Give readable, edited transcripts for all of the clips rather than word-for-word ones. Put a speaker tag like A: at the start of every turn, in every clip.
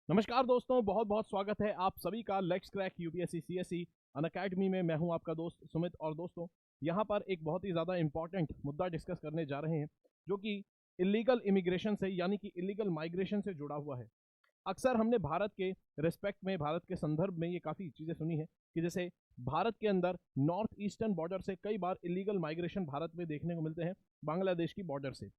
A: नमस्कार दोस्तों, बहुत बहुत स्वागत है आप सभी का let's crack UPSC CSE Unacademy में। मैं हूं आपका दोस्त सुमित और दोस्तों यहां पर एक बहुत ही ज़्यादा इंपॉर्टेंट मुद्दा डिस्कस करने जा रहे हैं जो कि इलीगल इमिग्रेशन से यानी कि इलीगल माइग्रेशन से जुड़ा हुआ है। अक्सर हमने भारत के रिस्पेक्ट में, भारत के संदर्भ में ये काफ़ी चीज़ें सुनी है कि जैसे भारत के अंदर नॉर्थ ईस्टर्न बॉर्डर से कई बार इलीगल माइग्रेशन भारत में देखने को मिलते हैं, बांग्लादेश की बॉर्डर से।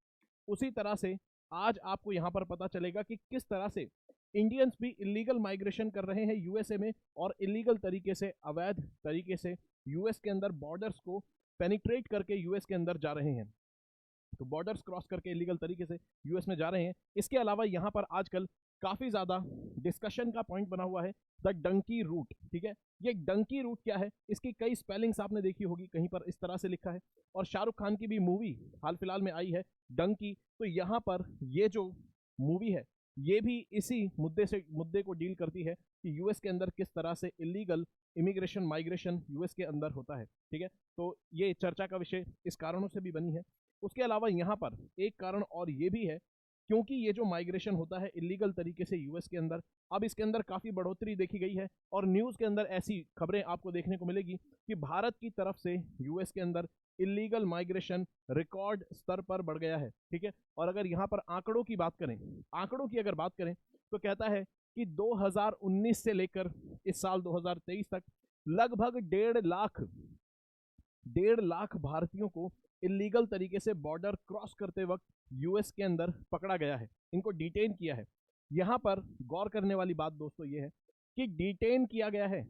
A: उसी तरह से आज आपको यहाँ पर पता चलेगा कि किस तरह से इंडियंस भी इलीगल माइग्रेशन कर रहे हैं यूएसए में और इलीगल तरीके से, अवैध तरीके से यूएस के अंदर बॉर्डर्स को पेनिट्रेट करके यूएस के अंदर जा रहे हैं। तो बॉर्डर्स क्रॉस करके इलीगल तरीके से यूएस में जा रहे हैं। इसके अलावा यहाँ पर आजकल काफ़ी ज़्यादा डिस्कशन का पॉइंट बना हुआ है द डंकी रूट। ठीक है, ये डंकी रूट क्या है, इसकी कई स्पेलिंग्स आपने देखी होगी, कहीं पर इस तरह से लिखा है और शाहरुख खान की भी मूवी हाल फिलहाल में आई है डंकी। तो यहाँ पर ये जो मूवी है ये भी इसी मुद्दे को डील करती है कि यूएस के अंदर किस तरह से इलीगल इमिग्रेशन माइग्रेशन यूएस के अंदर होता है। ठीक है, तो ये चर्चा का विषय इस कारणों से भी बनी है। उसके अलावा यहाँ पर एक कारण और ये भी है क्योंकि ये जो माइग्रेशन होता है इलीगल तरीके से यूएस के अंदर, अब इसके अंदर काफ़ी बढ़ोतरी देखी गई है और न्यूज़ के अंदर ऐसी खबरें आपको देखने को मिलेगी कि भारत की तरफ से यूएस के अंदर इलीगल माइग्रेशन रिकॉर्ड स्तर पर बढ़ गया है। ठीक है, और अगर यहाँ पर आंकड़ों की बात करें, आंकड़ों की अगर बात करें तो कहता है कि 2019 से लेकर इस साल 2023 तक लगभग 1.5 लाख भारतीयों को इलीगल तरीके से बॉर्डर क्रॉस करते वक्त यूएस के अंदर पकड़ा गया है, इनको डिटेन किया है। यहाँ पर गौर करने वाली बात दोस्तों ये है कि डिटेन किया गया है,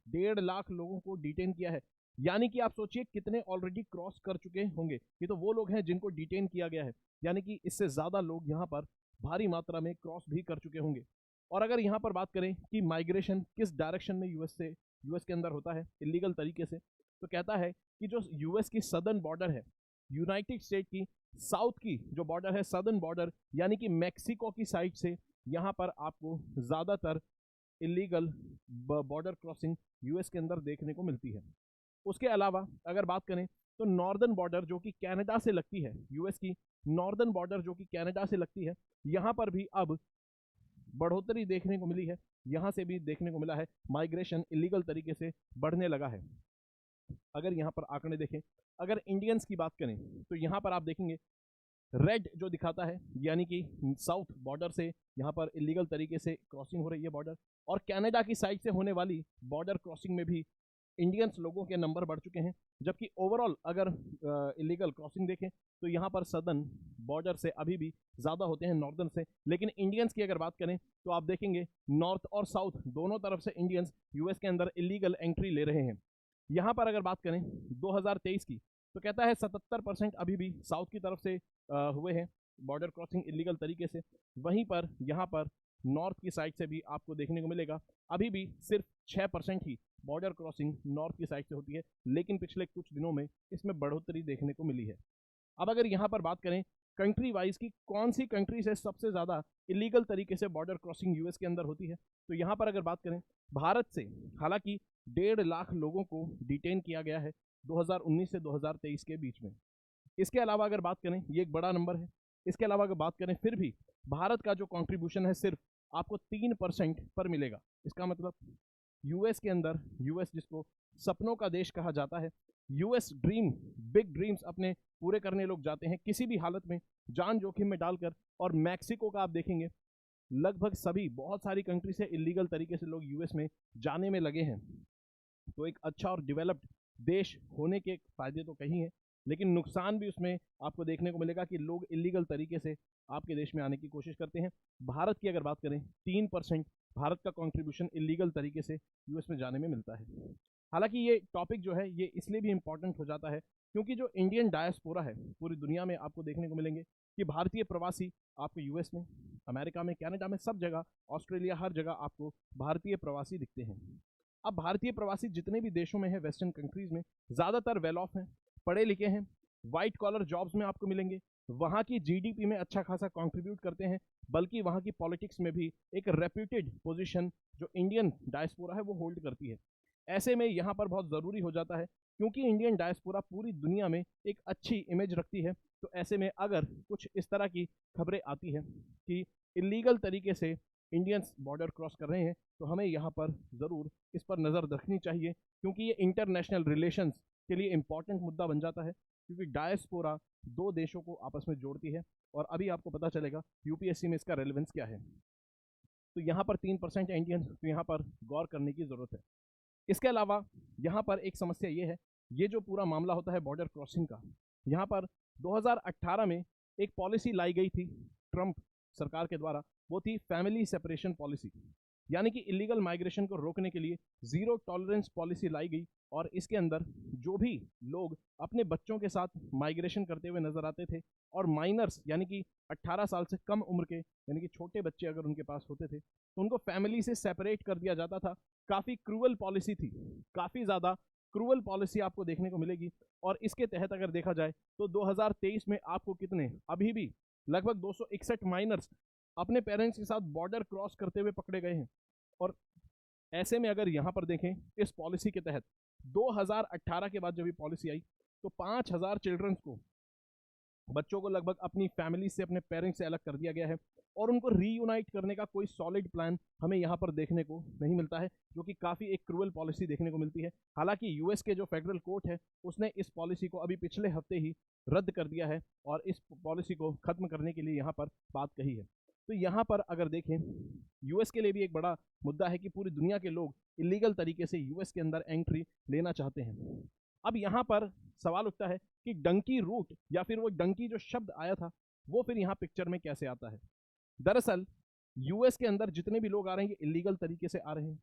A: 1.5 लाख लोगों को डिटेन किया है, यानी कि आप सोचिए कितने ऑलरेडी क्रॉस कर चुके होंगे। ये तो वो लोग हैं जिनको डिटेन किया गया है, यानी कि इससे ज़्यादा लोग यहाँ पर भारी मात्रा में क्रॉस भी कर चुके होंगे। और अगर यहाँ पर बात करें कि माइग्रेशन किस डायरेक्शन में यूएस के अंदर होता है इलीगल तरीके से, तो कहता है कि जो यूएस की सदर्न बॉर्डर है, यूनाइटेड स्टेट की साउथ की जो बॉर्डर है, सदर्न बॉर्डर यानी कि मैक्सिको की साइड से यहाँ पर आपको ज़्यादातर इलीगल बॉर्डर क्रॉसिंग यूएस के अंदर देखने को मिलती है। उसके अलावा अगर बात करें तो नॉर्दर्न बॉर्डर जो कि कनाडा से लगती है, यूएस की नॉर्दर्न बॉर्डर जो कि कनाडा से लगती है, यहाँ पर भी अब बढ़ोतरी देखने को मिली है, यहाँ से भी देखने को मिला है माइग्रेशन इलीगल तरीके से बढ़ने लगा है। अगर यहाँ पर आंकड़े देखें, अगर इंडियंस की बात करें तो यहाँ पर आप देखेंगे रेड जो दिखाता है यानी कि साउथ बॉर्डर से यहाँ पर इलीगल तरीके से क्रॉसिंग हो रही है बॉर्डर, और कनाडा की साइड से होने वाली बॉर्डर क्रॉसिंग में भी इंडियंस लोगों के नंबर बढ़ चुके हैं। जबकि ओवरऑल अगर इलीगल क्रॉसिंग देखें तो यहाँ पर सदर्न बॉर्डर से अभी भी ज़्यादा होते हैं नॉर्दर्न से, लेकिन इंडियंस की अगर बात करें तो आप देखेंगे नॉर्थ और साउथ दोनों तरफ से इंडियंस यूएस के अंदर इलीगल एंट्री ले रहे हैं। यहाँ पर अगर बात करें 2023 की तो कहता है 77% अभी भी साउथ की तरफ से हुए हैं बॉर्डर क्रॉसिंग इलीगल तरीके से। वहीं पर यहाँ पर नॉर्थ की साइड से भी आपको देखने को मिलेगा अभी भी सिर्फ 6% ही बॉर्डर क्रॉसिंग नॉर्थ की साइड से होती है, लेकिन पिछले कुछ दिनों में इसमें बढ़ोतरी देखने को मिली है। अब अगर यहाँ पर बात करें कंट्री वाइज की कौन सी कंट्री से सबसे ज़्यादा इलीगल तरीके से बॉर्डर क्रॉसिंग यूएस के अंदर होती है, तो यहाँ पर अगर बात करें भारत से हालांकि 1.5 लाख लोगों को डिटेन किया गया है 2019 से 2023 के बीच में। इसके अलावा अगर बात करें, ये एक बड़ा नंबर है, इसके अलावा अगर बात करें फिर भी भारत का जो कॉन्ट्रीब्यूशन है सिर्फ आपको 3% पर मिलेगा। इसका मतलब यूएस के अंदर, यूएस जिसको सपनों का देश कहा जाता है, यूएस ड्रीम, बिग ड्रीम्स अपने पूरे करने लोग जाते हैं किसी भी हालत में जान जोखिम में डालकर। और मैक्सिको का आप देखेंगे लगभग सभी, बहुत सारी कंट्री से इलीगल तरीके से लोग यूएस में जाने में लगे हैं। तो एक अच्छा और डेवलप्ड देश होने के फायदे तो कहीं हैं, लेकिन नुकसान भी उसमें आपको देखने को मिलेगा कि लोग इलीगल तरीके से आपके देश में आने की कोशिश करते हैं। भारत की अगर बात करें 3% भारत का कंट्रीब्यूशन इलीगल तरीके से यूएस में जाने में मिलता है। हालांकि ये टॉपिक जो है ये इसलिए भी इम्पॉर्टेंट हो जाता है क्योंकि जो इंडियन डायस्पोरा है पूरी दुनिया में आपको देखने को मिलेंगे कि भारतीय प्रवासी आपको यूएस में, अमेरिका में, कनाडा में, सब जगह, ऑस्ट्रेलिया, हर जगह आपको भारतीय प्रवासी दिखते हैं। अब भारतीय प्रवासी जितने भी देशों में है वेस्टर्न कंट्रीज में, ज़्यादातर वेल ऑफ हैं, पढ़े लिखे हैं, वाइट कॉलर जॉब्स में आपको मिलेंगे, वहाँ की जीडीपी में अच्छा खासा कंट्रीब्यूट करते हैं, बल्कि वहाँ की पॉलिटिक्स में भी एक रेप्यूटेड पोजीशन जो इंडियन डायस्पोरा है वो होल्ड करती है। ऐसे में यहाँ पर बहुत ज़रूरी हो जाता है क्योंकि इंडियन डायस्पोरा पूरी दुनिया में एक अच्छी इमेज रखती है। तो ऐसे में अगर कुछ इस तरह की खबरें आती हैं कि इलीगल तरीके से इंडियंस बॉर्डर क्रॉस कर रहे हैं तो हमें यहाँ पर ज़रूर इस पर नज़र रखनी चाहिए, क्योंकि ये इंटरनेशनल रिलेशंस के लिए इंपॉर्टेंट मुद्दा बन जाता है, क्योंकि डायस्पोरा दो देशों को आपस में जोड़ती है। और अभी आपको पता चलेगा यूपीएससी में इसका रेलेवेंस क्या है। तो यहाँ पर 3% है इंडियन, तो यहाँ पर गौर करने की ज़रूरत है। इसके अलावा यहाँ पर एक समस्या ये है, ये जो पूरा मामला होता है बॉर्डर क्रॉसिंग का, यहाँ पर 2018 में एक पॉलिसी लाई गई थी ट्रंप सरकार के द्वारा, वो थी फैमिली सेपरेशन पॉलिसी, यानी कि इलीगल माइग्रेशन को रोकने के लिए ज़ीरो टॉलरेंस पॉलिसी लाई गई। और इसके अंदर जो भी लोग अपने बच्चों के साथ माइग्रेशन करते हुए नजर आते थे, और माइनर्स यानी कि 18 साल से कम उम्र के यानी कि छोटे बच्चे अगर उनके पास होते थे तो उनको फैमिली से सेपरेट कर दिया जाता था। काफ़ी क्रूअल पॉलिसी थी, काफ़ी ज़्यादा क्रूअल पॉलिसी आपको देखने को मिलेगी। और इसके तहत अगर देखा जाए तो 2023 में आपको कितने अभी भी लगभग 261 माइनर्स अपने पेरेंट्स के साथ बॉर्डर क्रॉस करते हुए पकड़े गए हैं। और ऐसे में अगर यहाँ पर देखें इस पॉलिसी के तहत 2018 के बाद जब ये पॉलिसी आई तो 5000 चिल्ड्रंस को, बच्चों को लगभग अपनी फैमिली से, अपने पेरेंट्स से अलग कर दिया गया है, और उनको रीयूनाइट करने का कोई सॉलिड प्लान हमें यहाँ पर देखने को नहीं मिलता है, जो कि काफ़ी एक क्रूअल पॉलिसी देखने को मिलती है। हालांकि यूएस के जो फेडरल कोर्ट है उसने इस पॉलिसी को अभी पिछले हफ्ते ही रद्द कर दिया है और इस पॉलिसी को खत्म करने के लिए यहाँ पर बात कही है। तो यहाँ पर अगर देखें यूएस के लिए भी एक बड़ा मुद्दा है कि पूरी दुनिया के लोग इलीगल तरीके से यूएस के अंदर एंट्री लेना चाहते हैं। अब यहाँ पर सवाल उठता है कि डंकी रूट या फिर वो डंकी जो शब्द आया था वो फिर यहाँ पिक्चर में कैसे आता है। दरअसल यूएस के अंदर जितने भी लोग आ रहे हैं ये इलीगल तरीके से आ रहे हैं।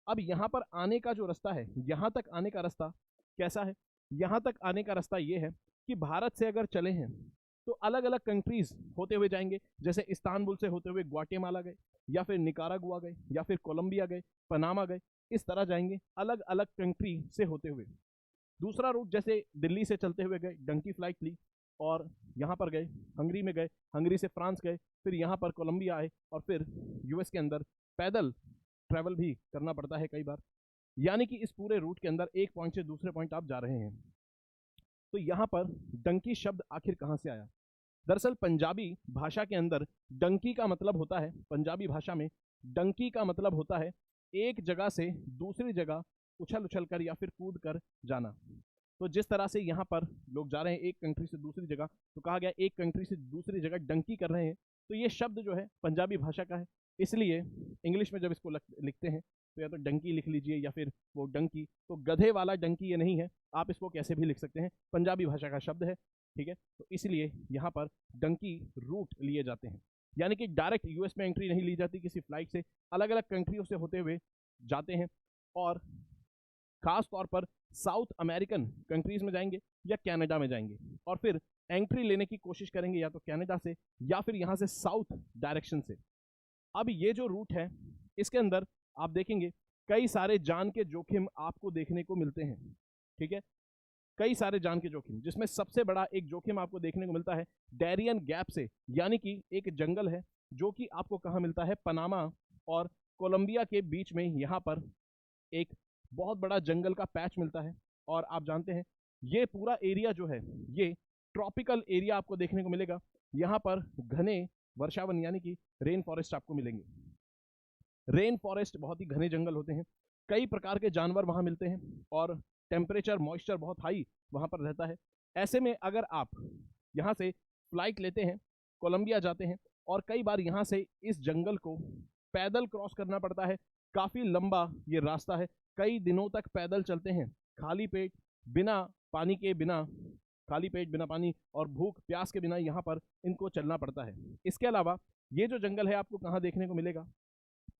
A: अब यहाँ पर आने का जो रास्ता है, यहाँ तक आने का रास्ता कैसा है? यहाँ तक आने का रास्ता ये है कि भारत से अगर चले हैं तो अलग अलग कंट्रीज होते हुए जाएंगे, जैसे इस्तांबुल से होते हुए ग्वाटेमाला गए, या फिर निकारागुआ गए, या फिर कोलंबिया गए, पनामा गए, इस तरह जाएंगे अलग अलग कंट्री से होते हुए। दूसरा रूट जैसे दिल्ली से चलते हुए गए, डंकी फ्लाइट ली और यहाँ पर गए, हंगरी में गए, हंगरी से फ्रांस गए, फिर यहाँ पर कोलंबिया आए, और फिर यूएस के अंदर पैदल ट्रैवल भी करना पड़ता है कई बार। यानी कि इस पूरे रूट के अंदर एक पॉइंट से दूसरे पॉइंट आप जा रहे हैं। तो यहाँ पर डंकी शब्द आखिर कहाँ से आया? दरअसल पंजाबी भाषा के अंदर डंकी का मतलब होता है, पंजाबी भाषा में डंकी का मतलब होता है एक जगह से दूसरी जगह उछल उछल कर या फिर कूद कर जाना। तो जिस तरह से यहाँ पर लोग जा रहे हैं एक कंट्री से दूसरी जगह, तो कहा गया एक कंट्री से दूसरी जगह डंकी कर रहे हैं, तो ये शब्द जो है पंजाबी भाषा का है। इसलिए इंग्लिश में जब इसको लिखते हैं तो या तो डंकी लिख लीजिए या फिर वो डंकी, तो गधे वाला डंकी ये नहीं है, आप इसको कैसे भी लिख सकते हैं, पंजाबी भाषा का शब्द है, ठीक है। तो इसलिए यहाँ पर डंकी रूट लिए जाते हैं, यानी कि डायरेक्ट यूएस में एंट्री नहीं ली जाती किसी फ्लाइट से, अलग अलग कंट्रियों से होते हुए जाते हैं। और खास तौर पर साउथ अमेरिकन कंट्रीज में जाएंगे या कनाडा में जाएंगे, और फिर एंट्री लेने की कोशिश करेंगे या तो कनाडा से या फिर यहाँ से साउथ डायरेक्शन से। अब ये जो रूट है इसके अंदर आप देखेंगे कई सारे जान के जोखिम आपको देखने को मिलते हैं, ठीक है, कई सारे जान के जोखिम, जिसमें सबसे बड़ा एक जोखिम आपको देखने को मिलता है डैरियन गैप से, यानी कि एक जंगल है जो कि आपको कहाँ मिलता है, पनामा और कोलंबिया के बीच में यहाँ पर एक बहुत बड़ा जंगल का पैच मिलता है। और आप जानते हैं ये पूरा एरिया जो है ये ट्रॉपिकल एरिया आपको देखने को मिलेगा, यहाँ पर घने वर्षावन यानी कि रेन फॉरेस्ट आपको मिलेंगे। रेन फॉरेस्ट बहुत ही घने जंगल होते हैं, कई प्रकार के जानवर वहाँ मिलते हैं और टेम्परेचर मॉइस्चर बहुत हाई वहाँ पर रहता है। ऐसे में अगर आप यहाँ से फ्लाइट लेते हैं, कोलंबिया जाते हैं, और कई बार यहाँ से इस जंगल को पैदल क्रॉस करना पड़ता है, काफ़ी लंबा ये रास्ता है, कई दिनों तक पैदल चलते हैं, खाली पेट, बिना पानी के, बिना खाली पेट, बिना पानी और भूख प्यास के बिना यहाँ पर इनको चलना पड़ता है। इसके अलावा ये जो जंगल है आपको कहाँ देखने को मिलेगा,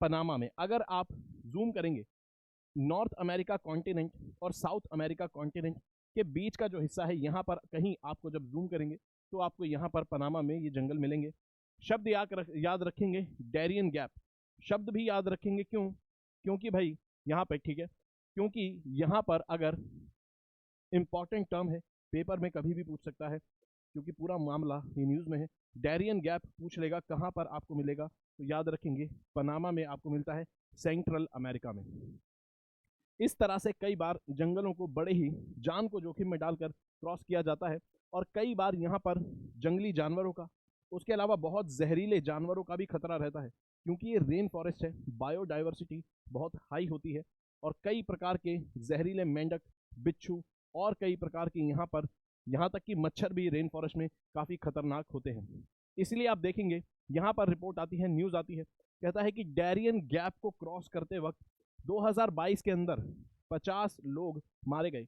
A: पनामा में। अगर आप जूम करेंगे नॉर्थ अमेरिका कॉन्टिनेंट और साउथ अमेरिका कॉन्टिनेंट के बीच का जो हिस्सा है, यहाँ पर कहीं आपको जब जूम करेंगे तो आपको यहाँ पर पनामा में ये जंगल मिलेंगे। शब्द याद रखेंगे डैरियन गैप, शब्द भी याद रखेंगे, क्यों? क्योंकि भाई यहाँ पर, ठीक है, क्योंकि यहाँ पर अगर इंपॉर्टेंट टर्म है, पेपर में कभी भी पूछ सकता है, क्योंकि पूरा मामला ये न्यूज़ में है। डैरियन गैप पूछ लेगा कहाँ पर आपको मिलेगा, तो याद रखेंगे पनामा में आपको मिलता है, सेंट्रल अमेरिका में। इस तरह से कई बार जंगलों को बड़े ही जान को जोखिम में डालकर क्रॉस किया जाता है, और कई बार यहाँ पर जंगली जानवरों का, उसके अलावा बहुत जहरीले जानवरों का भी खतरा रहता है, क्योंकि ये रेन फॉरेस्ट है, बायोडाइवर्सिटी बहुत हाई होती है और कई प्रकार के जहरीले मेंढक, बिच्छू और कई प्रकार के यहाँ तक कि मच्छर भी रेन फॉरेस्ट में काफ़ी खतरनाक होते हैं। इसलिए आप देखेंगे यहाँ पर रिपोर्ट आती है, न्यूज़ आती है, कहता है कि डैरियन गैप को क्रॉस करते वक्त 2022 के अंदर 50 लोग मारे गए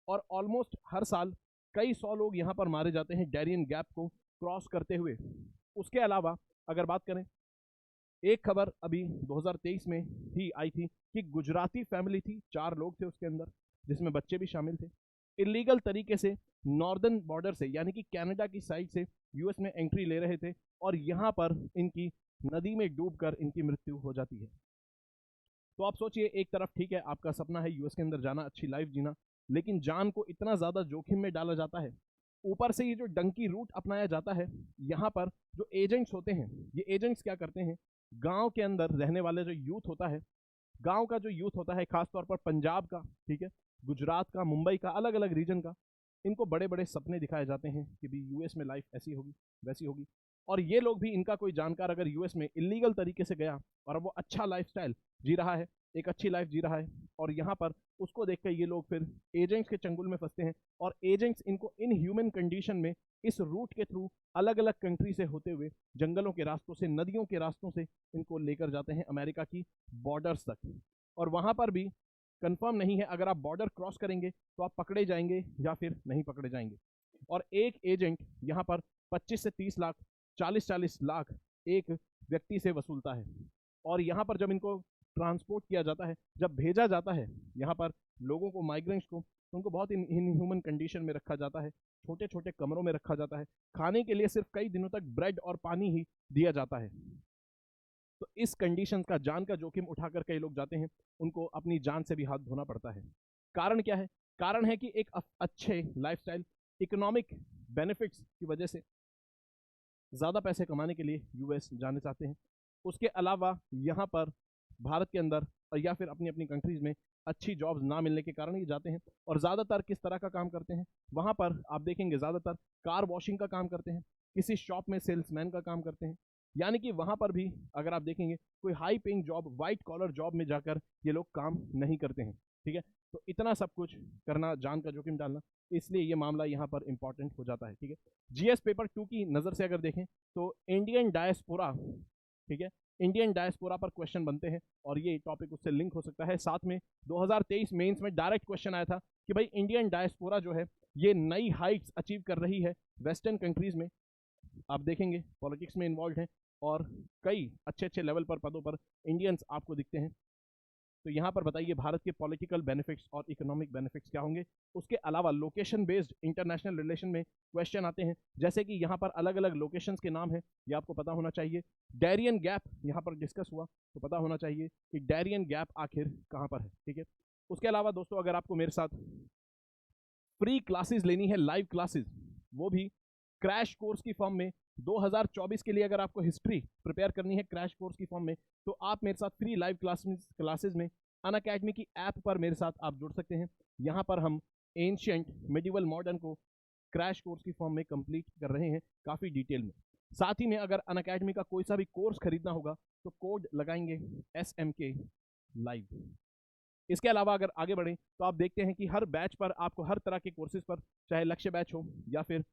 A: और ऑलमोस्ट हर साल कई 100 लोग यहाँ पर मारे जाते हैं डैरियन गैप को क्रॉस करते हुए। उसके अलावा अगर बात करें, एक खबर अभी 2023 में ही आई थी कि गुजराती फैमिली थी, 4 लोग थे उसके अंदर जिसमें बच्चे भी शामिल थे, इलीगल तरीके से नॉर्दर्न बॉर्डर से यानी कि कनाडा की साइड से यूएस में एंट्री ले रहे थे और यहाँ पर इनकी नदी में डूबकर इनकी मृत्यु हो जाती है। तो आप सोचिए, एक तरफ ठीक है आपका सपना है यूएस के अंदर जाना, अच्छी लाइफ जीना, लेकिन जान को इतना ज़्यादा जोखिम में डाला जाता है। ऊपर से ये जो डंकी रूट अपनाया जाता है, यहाँ पर जो एजेंट्स होते हैं, ये एजेंट्स क्या करते हैं, गांव के अंदर रहने वाले जो यूथ होता है, गांव का जो यूथ होता है, खासतौर पर पंजाब का, ठीक है, गुजरात का, मुंबई का, अलग अलग रीजन का, इनको बड़े बड़े सपने दिखाए जाते हैं कि भी यूएस में लाइफ ऐसी होगी वैसी होगी। और ये लोग भी, इनका कोई जानकार अगर यूएस में इलीगल तरीके से गया और वो अच्छा लाइफस्टाइल जी रहा है, एक अच्छी लाइफ जी रहा है, और यहाँ पर उसको देखकर ये लोग फिर एजेंट्स के चंगुल में फंसते हैं और एजेंट्स इनको इन ह्यूमन कंडीशन में इस रूट के थ्रू अलग अलग कंट्री से होते हुए, जंगलों के रास्तों से, नदियों के रास्तों से इनको लेकर जाते हैं अमेरिका की बॉर्डर्स तक। और वहाँ पर भी कंफर्म नहीं है, अगर आप बॉर्डर क्रॉस करेंगे तो आप पकड़े जाएंगे या फिर नहीं पकड़े जाएंगे। और एक एजेंट यहाँ पर 25 से 30 लाख, 40-40 लाख एक व्यक्ति से वसूलता है। और यहाँ पर जब इनको ट्रांसपोर्ट किया जाता है, जब भेजा जाता है यहाँ पर लोगों को, माइग्रेंट्स को, तो उनको बहुत इनह्यूमन कंडीशन में रखा जाता है, छोटे छोटे कमरों में रखा जाता है, खाने के लिए सिर्फ कई दिनों तक ब्रेड और पानी ही दिया जाता है। तो इस कंडीशन का, जान का जोखिम उठाकर कई लोग जाते हैं, उनको अपनी जान से भी हाथ धोना पड़ता है। कारण क्या है? कारण है कि एक अच्छे लाइफस्टाइल, इकोनॉमिक बेनिफिट्स की वजह से ज़्यादा पैसे कमाने के लिए यूएस जाने चाहते हैं। उसके अलावा यहाँ पर भारत के अंदर या फिर अपनी अपनी कंट्रीज़ में अच्छी जॉब्स ना मिलने के कारण ये जाते हैं। और ज़्यादातर किस तरह का काम करते हैं वहाँ पर आप देखेंगे, ज़्यादातर कार वॉशिंग का काम करते हैं, किसी शॉप में सेल्समैन का काम करते हैं। यानी कि वहाँ पर भी अगर आप देखेंगे, कोई high paying job, white collar job में जाकर ये लोग काम नहीं करते हैं, ठीक है। तो इतना सब कुछ करना, जान का जोखिम डालना, इसलिए ये मामला यहाँ पर इंपॉर्टेंट हो जाता है, ठीक है। जीएस पेपर 2 की नज़र से अगर देखें तो इंडियन डायस्पोरा, ठीक है, इंडियन डायस्पोरा पर क्वेश्चन बनते हैं और ये टॉपिक उससे लिंक हो सकता है। साथ में 2023 मेंस में डायरेक्ट क्वेश्चन आया था कि भाई इंडियन डायस्पोरा जो है ये नई हाइट्स अचीव कर रही है वेस्टर्न कंट्रीज में। आप देखेंगे पॉलिटिक्स में इन्वॉल्व हैं और कई अच्छे अच्छे लेवल पर, पदों पर इंडियंस आपको दिखते हैं। तो यहाँ पर बताइए भारत के पॉलिटिकल बेनिफिट्स और इकोनॉमिक बेनिफिट्स क्या होंगे। उसके अलावा लोकेशन बेस्ड इंटरनेशनल रिलेशन में क्वेश्चन आते हैं, जैसे कि यहाँ पर अलग अलग लोकेशंस के नाम हैं, ये आपको पता होना चाहिए। डैरियन गैप यहाँ पर डिस्कस हुआ तो पता होना चाहिए कि डैरियन गैप आखिर कहाँ पर है, ठीक है। उसके अलावा दोस्तों, अगर आपको मेरे साथ फ्री क्लासेस लेनी है, लाइव क्लासेस, वो भी क्रैश कोर्स की फॉर्म में 2024 के लिए, अगर आपको हिस्ट्री प्रिपेयर करनी है क्रैश कोर्स की फॉर्म में, तो आप मेरे साथ फ्री लाइव क्लासेस में अनअकैडमी की ऐप पर मेरे साथ आप जुड़ सकते हैं। यहाँ पर हम एंशिएंट, मिडिवल, मॉडर्न को क्रैश कोर्स की फॉर्म में कंप्लीट कर रहे हैं काफ़ी डिटेल में। साथ ही में अगर अनअकैडमी का कोई सा भी कोर्स खरीदना होगा तो कोड लगाएंगे SMK लाइव। इसके अलावा अगर आगे बढ़ें तो आप देखते हैं कि हर बैच पर आपको, हर तरह के कोर्सेज पर, चाहे लक्ष्य बैच हो या फिर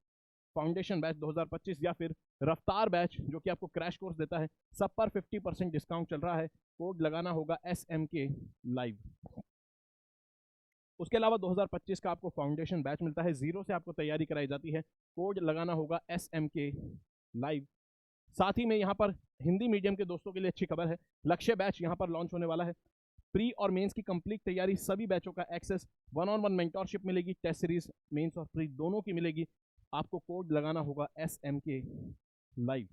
A: फाउंडेशन बैच 2025 या फिर रफ्तार बैच जो कि आपको क्रैश कोर्स देता है, सब पर 50% डिस्काउंट चल रहा है। कोड लगाना होगा SMK लाइव। उसके अलावा 2025 का आपको फाउंडेशन बैच मिलता है, 0 से आपको तैयारी कराई जाती है, कोड लगाना होगा SMK लाइव। साथ ही में यहाँ पर हिंदी मीडियम के दोस्तों के लिए अच्छी खबर है, लक्ष्य बैच यहाँ पर लॉन्च होने वाला है। प्री और मेंस की कंप्लीट तैयारी, सभी बैचों का एक्सेस, 1-on-1 मेंटोरशिप मिलेगी, टेस्ट सीरीज मेंस और प्री दोनों की मिलेगी। आपको कोड लगाना होगा SMK लाइव।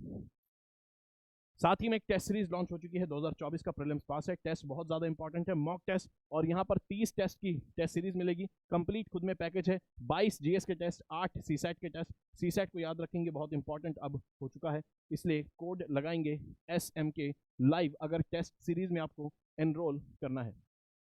A: साथ ही में एक टेस्ट सीरीज लॉन्च हो चुकी है, 2024 का प्रीलिम्स पास है, टेस्ट बहुत ज़्यादा इंपॉर्टेंट है, मॉक टेस्ट, और यहाँ पर 30 टेस्ट की टेस्ट सीरीज मिलेगी। कंप्लीट खुद में पैकेज है, 22 GS के टेस्ट, 8 CSAT के टेस्ट। CSAT को याद रखेंगे, बहुत इंपॉर्टेंट अब हो चुका है, इसलिए कोड लगाएंगे SMK लाइव अगर टेस्ट सीरीज में आपको एनरोल करना है।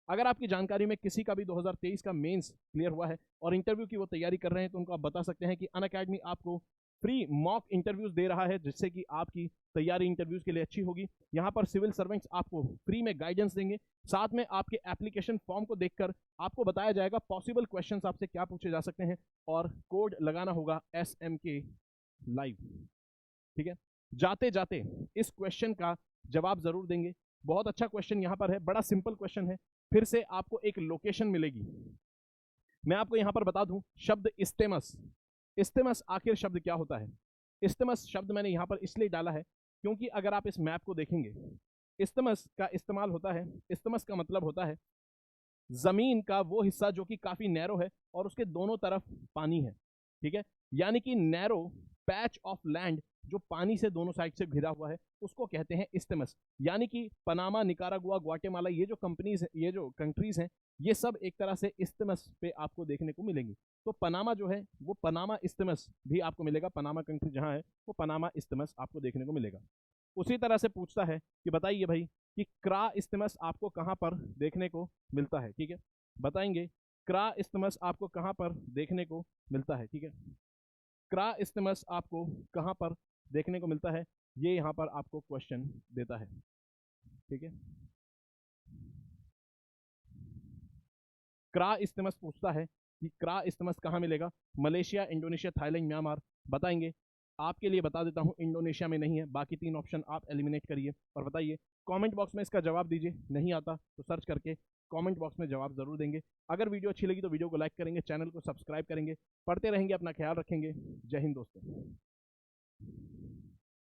A: अगर आपकी जानकारी में किसी का भी 2023 का मेंस क्लियर हुआ है और इंटरव्यू की वो तैयारी कर रहे हैं, तो उनको आप बता सकते हैं कि अनअकैडमी आपको फ्री मॉक इंटरव्यूज दे रहा है, जिससे कि आपकी तैयारी इंटरव्यूज के लिए अच्छी होगी। यहाँ पर सिविल सर्वेंट्स आपको फ्री में गाइडेंस देंगे, साथ में आपके एप्लीकेशन फॉर्म को देखकर आपको बताया जाएगा पॉसिबल क्वेश्चंस आपसे क्या पूछे जा सकते हैं, और कोड लगाना होगा SMK लाइव। ठीक है, जाते जाते इस क्वेश्चन का जवाब जरूर देंगे। बहुत अच्छा क्वेश्चन यहाँ पर है, बड़ा सिंपल क्वेश्चन है। फिर से आपको एक लोकेशन मिलेगी। मैं आपको यहाँ पर बता दूं, शब्द इस्तेमस, इस्तेमस आखिर शब्द क्या होता है? इस्तेमस शब्द मैंने यहाँ पर इसलिए डाला है क्योंकि अगर आप इस मैप को देखेंगे, इस्तेमस का इस्तेमाल होता है, इस्तेमस का मतलब होता है जमीन का वो हिस्सा जो कि काफी नैरो है और उसके दोनों तरफ पानी है। ठीक है, यानी कि नैरो पैच ऑफ लैंड जो पानी से दोनों साइड से घिरा हुआ है, उसको कहते हैं इस्तेमस। यानी कि पनामा, निकारागुआ, ग्वाटेमाला, ये जो कंपनीज, ये जो कंट्रीज हैं, ये सब एक तरह से इस्तेमस पे आपको देखने को मिलेंगी। तो पनामा जो है वो पनामा इस्तेमस भी आपको मिलेगा, पनामा कंट्री जहां है वो पनामा इस्तेमस आपको देखने को मिलेगा। उसी तरह से पूछता है कि बताइए भाई कि क्रा इस्तेमस आपको कहां पर देखने को मिलता है। ठीक है, बताएंगे क्रा इस्तेमस आपको कहां पर देखने को मिलता है। ठीक है, क्रा इस्तेमस आपको कहां पर देखने को मिलता है, ये यहां पर आपको क्वेश्चन देता है। ठीक है, क्रा इस्तेमस पूछता है कि क्रा इस्तेमस कहां मिलेगा, मलेशिया, इंडोनेशिया, थाईलैंड, म्यांमार। बताएंगे, आपके लिए बता देता हूं इंडोनेशिया में नहीं है, बाकी 3 ऑप्शन आप एलिमिनेट करिए और बताइए। कमेंट बॉक्स में इसका जवाब दीजिए, नहीं आता तो सर्च करके कमेंट बॉक्स में जवाब जरूर देंगे। अगर वीडियो अच्छी लगी तो वीडियो को लाइक करेंगे, चैनल को सब्सक्राइब करेंगे, पढ़ते रहेंगे, अपना ख्याल रखेंगे। जय हिंद दोस्तों।